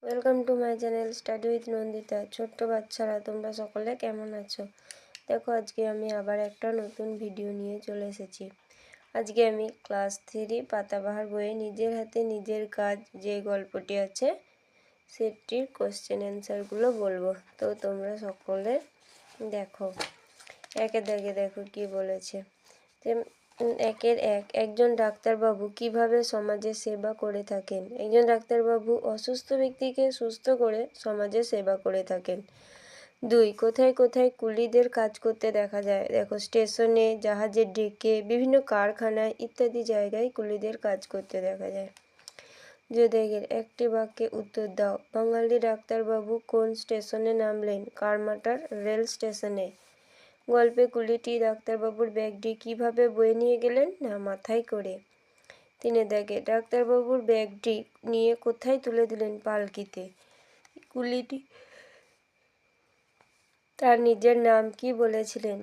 Welcome to my channel study with Nandita. ছোট্ট বাচ্চারা তোমরা সকলে কেমন আছো? দেখো, আজকে আমি আবার একটা নতুন ভিডিও নিয়ে চলে এসেছি। আজকে আমি ক্লাস 3 পাতাবাহার বইয়ে নিজের হাতে নিজের কাজ যে গল্পটি আছে সেটির কোশ্চেন অ্যান্সারগুলো বলবো। তো তোমরা সকলে দেখো, একে দাগে দেখো কি বলেছে। একের এক, একজন ডাক্তারবাবু কিভাবে সমাজে সেবা করে থাকেন? একজন ডাক্তারবাবু অসুস্থ ব্যক্তিকে সুস্থ করে সমাজে সেবা করে থাকেন। 2, কোথায় কোথায় কুলিদের কাজ করতে দেখা যায়? দেখো, স্টেশনে, জাহাজের ডেকে, বিভিন্ন কারখানায় ইত্যাদি জায়গায় কুলিদের কাজ করতে দেখা যায়। দেখেন, একটি বাক্যে উত্তর দাও। বাঙালি ডাক্তারবাবু কোন স্টেশনে নামলেন? কারমাটার রেল স্টেশনে। গল্পে কুলিটি ডাক্তারবাবুর ব্যাগটি কিভাবে বয়ে নিয়ে গেলেন? না, মাথায় করে। 3 দেখে, ডাক্তারবাবুর ব্যাগটি নিয়ে কোথায় তুলে দিলেন? পালকিতে। কুলিটি তার নিজের নাম কি বলেছিলেন?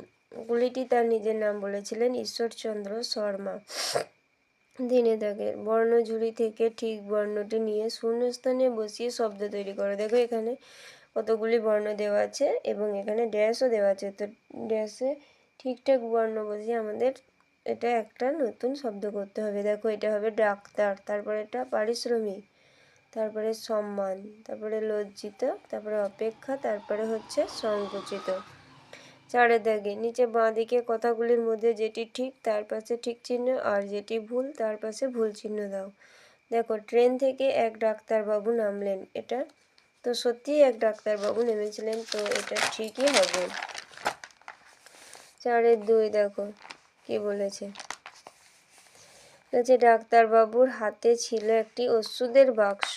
কুলিটি তার নিজের নাম বলেছিলেন ঈশ্বরচন্দ্র শর্মা। 3 দেখে, বর্ণঝুড়ি থেকে ঠিক বর্ণটি নিয়ে শূন্যস্থানে বসিয়ে শব্দ তৈরি করো। দেখো, এখানে কতগুলি বর্ণ দেওয়া আছে এবং এখানে ড্যাশও দেওয়া আছে। তো ড্যাশে ঠিকঠাক বর্ণ বসিয়ে আমাদের এটা একটা নতুন শব্দ করতে হবে। দেখো, এটা হবে ডাক্তার, তারপরে এটা পারিশ্রমিক, তারপরে সম্মান, তারপরে লজ্জিত, তারপরে অপেক্ষা, তারপরে হচ্ছে সংকুচিত। 4 দাগে, নিচে বাঁ দিকে কথাগুলির মধ্যে যেটি ঠিক তার পাশে ঠিক চিহ্ন আর যেটি ভুল তার পাশে ভুল চিহ্ন দাও। দেখো, ট্রেন থেকে এক ডাক্তারবাবু নামলেন, এটা তো সত্যিই এক ডাক্তারবাবু নেমেছিলেন, তো এটা ঠিকই হবে। 4 2 দেখো কি বলেছে। ডাক্তারবাবুর হাতে ছিল একটি ওষুধের বাক্স।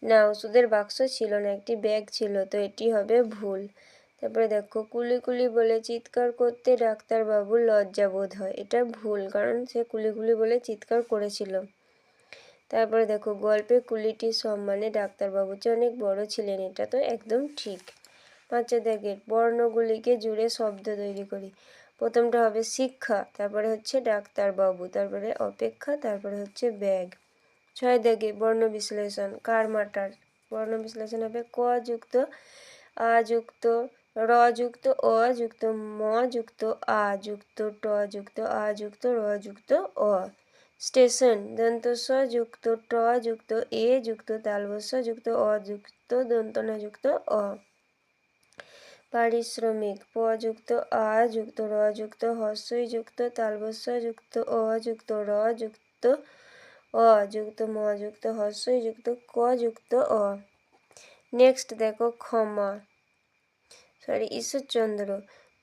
না, ওষুধের বাক্স ছিল না, একটি ব্যাগ ছিল, তো এটি হবে ভুল। তারপরে দেখো, কুলি কুলি বলে চিৎকার করতে ডাক্তারবাবুর লজ্জা বোধ হয়, এটা ভুল, কারণ সে কুলি কুলি বলে চিৎকার করেছিল। তারপরে দেখো, গল্পে কুলিটির সম্মানে ডাক্তারবাবু যে অনেক বড় ছিলেন, এটা তো একদম ঠিক। 5 দেখে, বর্ণগুলিকে জুড়ে শব্দ তৈরি করি। প্রথমটা হবে শিক্ষা, তারপরে হচ্ছে ডাক্তারবাবু, তারপরে অপেক্ষা, তারপরে হচ্ছে ব্যাগ। 6 দেখে, বর্ণ বিশ্লেষণ। কারমাটার বর্ণ বিশ্লেষণ হবে ক যুক্ত আ যুক্ত র যুক্ত অ যুক্ত ম যুক্ত আ যুক্ত ট যুক্ত আ যুক্ত র যুক্ত অ। স্টেশন, দন্ত স যুক্ত ট যুক্ত এ যুক্ত তালবস্য যুক্ত অ যুক্ত দন্তনা যুক্ত অ। পারিশ্রমিক, প যুক্ত আ যুক্ত র যুক্ত হস্যই যুক্ত তালবস্য যুক্ত অ যুক্ত র যুক্ত অ যুক্ত ম যুক্ত হস্যই যুক্ত ক যুক্ত অ। নেক্সট দেখো, ক্ষমা ঈশ্বরচন্দ্র,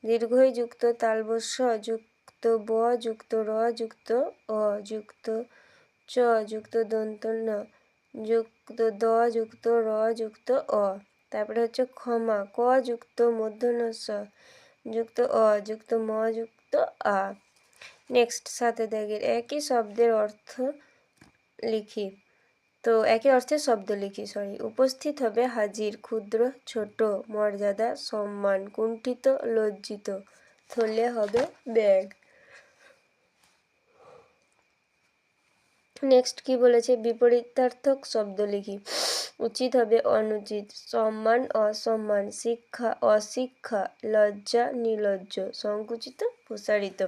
দীর্ঘই যুক্ত তালবস্য যুক্ত ব যুক্ত র যুক্ত অ যুক্ত চ যুক্ত দন্তন্য যুক্ত দ যুক্ত র যুক্ত অ। তারপরে হচ্ছে ক্ষমা, ক যুক্ত মূর্ধন্য যুক্ত অ যুক্ত ম যুক্ত আ। নেক্সট 7 দাগের, একই শব্দের অর্থ লিখি। তো একই অর্থের শব্দ লিখি, উপস্থিত হবে হাজির, ক্ষুদ্র, ছোট, মর্যাদা, সম্মান, কুণ্ঠিত, লজ্জিত, থলে হবে ব্যাগ। নেক্সট কি বলেছে, বিপরীতার্থক শব্দ লিখি। উচিত হবে অনুচিত, সম্মান অসম্মান, শিক্ষা অশিক্ষা, লজ্জা নির্লজ্জ, সংকুচিত প্রসারিত।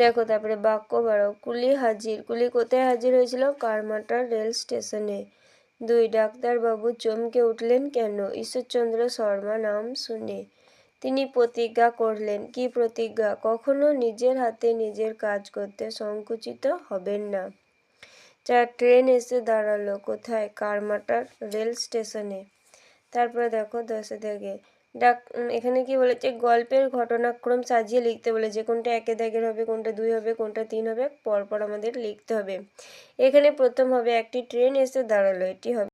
দেখো, তারপরে বাক্য বাড়াও। কুলি হাজির, কুলি কোথায় হাজির হয়েছিল? কারমাটার রেল স্টেশনে। 2, ডাক্তারবাবু চমকে উঠলেন কেন? ঈশ্বরচন্দ্র শর্মা নাম শুনে। তিনি প্রতিজ্ঞা করলেন, কি প্রতিজ্ঞা? কখনো নিজের হাতে নিজের কাজ করতে সংকুচিত হবেন না। 4, ট্রেন এসে দাঁড়ালো কোথায়? কারমাটার রেল স্টেশনে। তারপরে দেখো 10 থেকে, এখানে কি বলেছে, গল্পের ঘটনাক্রম সাজিয়ে লিখতে বলেছে। কোনটা 1 দাগের হবে, কোনটা 2 হবে, কোনটা 3 হবে, পরপর আমাদের লিখতে হবে। এখানে প্রথম হবে, একটি ট্রেন এসে দাঁড়ালো, এটি হবে